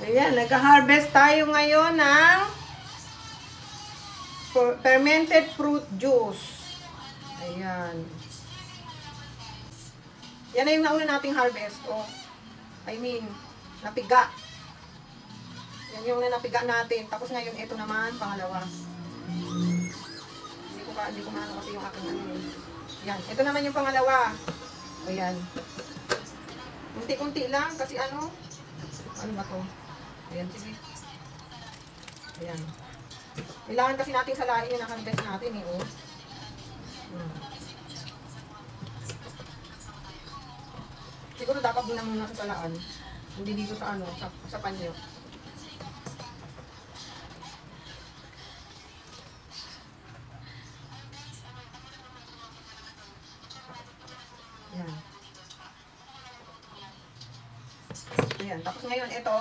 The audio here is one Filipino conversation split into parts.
Ayan, nag-harvest tayo ngayon ng fermented fruit juice. Ayan. Yan na yung nauna nating harvest. Oh. I mean, napiga. Yan yung napiga natin. Tapos ngayon, ito naman, pangalawa. Hindi ko maano kasi yung aking ano. Yan, ito naman yung pangalawa. Ayan. Kunti-kunti lang kasi ano ba to? Ayan, sige. Ayan. Kailangan kasi natin salain yung na-harvest natin eh, oh. Siguro dapat din muna sa salaan. Hindi dito sa ano, sa panyo. Ayan. Ayan. Tapos ngayon, ito,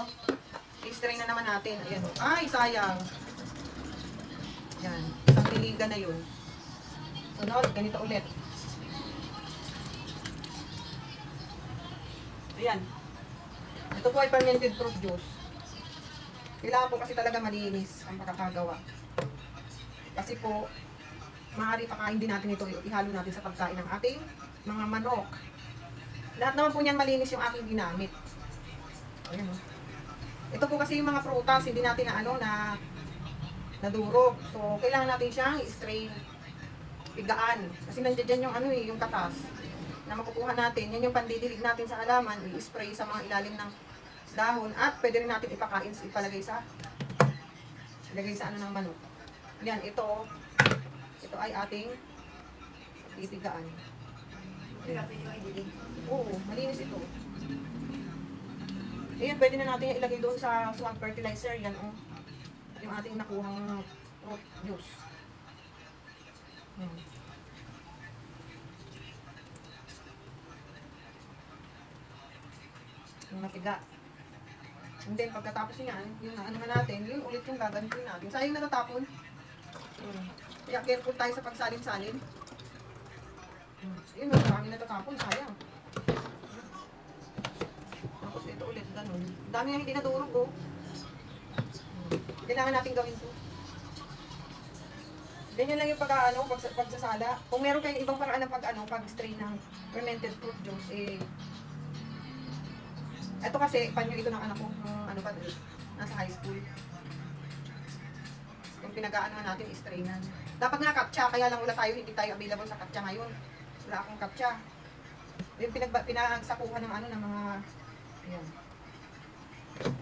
i-strain na naman natin. Ayan. Ay, sayang. Ayan. Isang piliga na yun. Sunod, ganito ulit. Ayan. Ito po ay fermented fruit juice. Kailangan po kasi talaga malinis ang makakagawa. Kasi po, maaari pakain din natin ito, ihalo natin sa pagkain ng ating mga manok. Lahat naman po niyan malinis yung aking ginamit. Ayan. Ito po kasi yung mga prutas, hindi natin na ano na nadurog. So, kailangan natin siyang i-strain, pigaan. Kasi nandiyan yung ano eh, yung katas na makukuha natin. Yan yung pandidilig natin sa halaman, i-spray sa mga ilalim ng dahon at pwede rin natin ipakain, ilagay sa ano ng manok. Yan, ito ay ating pipigaan. Oo, malinis ito. Ayan, pwede na natin ilagay doon sa swamp fertilizer. Yan, oh. Yung ating nakuhang fruit juice. Yung napiga. And then, pagkatapos niyan, yung ano natin, yun ulit yung gagamitin natin. Sayang natatapon. Kaya careful tayo sa pagsalin-salin. Yun, marami natatapon, sayang. Tapos ito ulit, ganun. Dami nga hindi nadurog, oh. Kailangan natin gawin to. Ganyan lang yung pagsasala. Kung meron kayong ibang paraan ng pag-strain ng fermented fruit juice, eh, ito kasi, panyo ito ng anak ko, nasa high school. Yung pinag-aano natin, i-strainan. Dapat nga kaptsa, kaya lang wala tayo, hindi tayo available sa kaptsa ngayon. Wala akong kaptsa. Yung pinagsakuhan ng ng mga, ayan.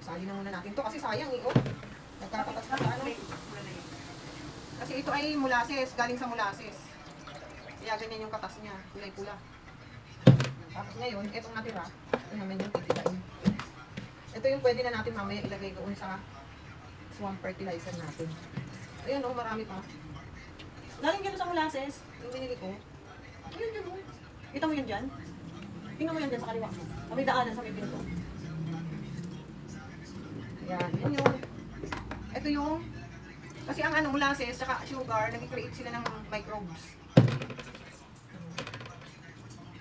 Sali na muna natin to kasi sayang eh, oh. Nagkakatas na sa ano. Kasi ito ay molasses, galing sa molasses. Kaya ganyan yung katas niya, kulay pula. Tapos ngayon, itong natira, ito naman yung pipigain. Ito yung pwede na natin mamaya ilagay doon sa swamp fertilizer natin. Ayun, oh, marami pa. Galing dyan sa molasses, yung binili ko. Ayun dyan, oh. Kita mo yun dyan? Tingnan mo yan dyan sa kaliwa mo. May daanan sa may pinto. Ayan, yun yung, ito yung, kasi ang molasses, saka sugar, nag-create sila ng microbes.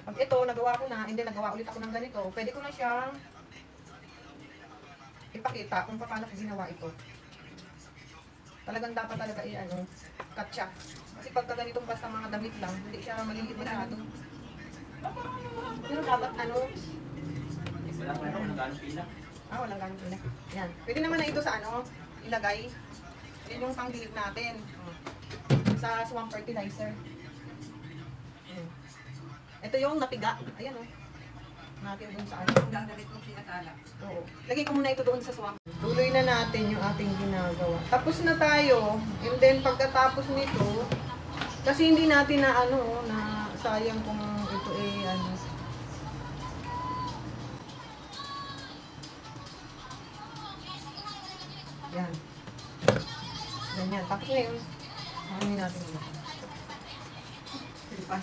Pag ito, nagawa ko na, hindi nagawa ulit ako ng ganito, pwede ko na siyang ipakita kung paano ko ginawa ito. Talagang dapat talaga katsa. Kasi pagka ganitong basta mga damit lang, hindi siya maliliit masyado. Pero dapat walang ganong pila. Walang ganong pila. Yan. Pwede naman na ito sa ilagay. Yan yung pangdilig natin. Sa swamp fertilizer. Ito yung napiga. Ayan, oh. Natin dun sa Gagalit mo pinatala. Oo. Lagay ko muna ito doon sa swamp. Tuloy na natin yung ating ginagawa. Tapos na tayo. And then pagkatapos nito, kasi hindi natin na na sayang kung ito yan. Ganyan. Tapos ngayon, natin ito. Pilipan.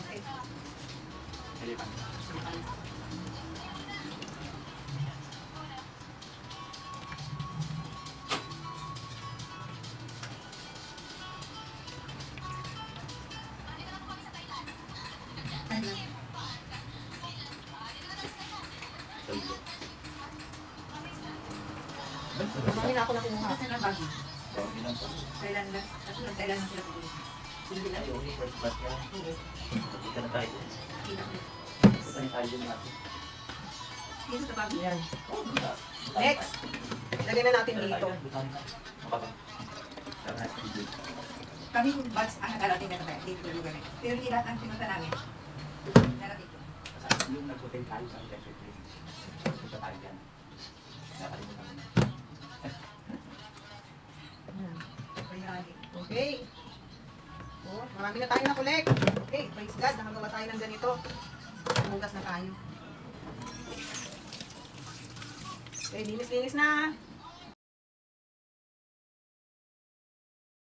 Marami na ako nakuha. Kasi na bago. Dami lang pa. Kailan lang. Kasi nagkailan lang sila tuloy. Hindi na. Ayaw, first batch yan. Oo. Kita na tayo. Kita ko. Punta na tayo din natin. Dito sa bago. Ayan. Oh, buta. Next. Lagyan na natin dito. Kami bags ang nakarating na tayo. Dito sa lugar. Pero hindi lahat ang pinunta namin. Narating ko. Yung nag-hotel tayo sa Secretary. Punta tayo dyan. Nakalimutan mo na. Ayan. Kaya Okay. Oh, marami na tayo na-collect. Okay, praise God. Nakagawa tayo ng ganito. Humugas na tayo. Okay, linis-linis na.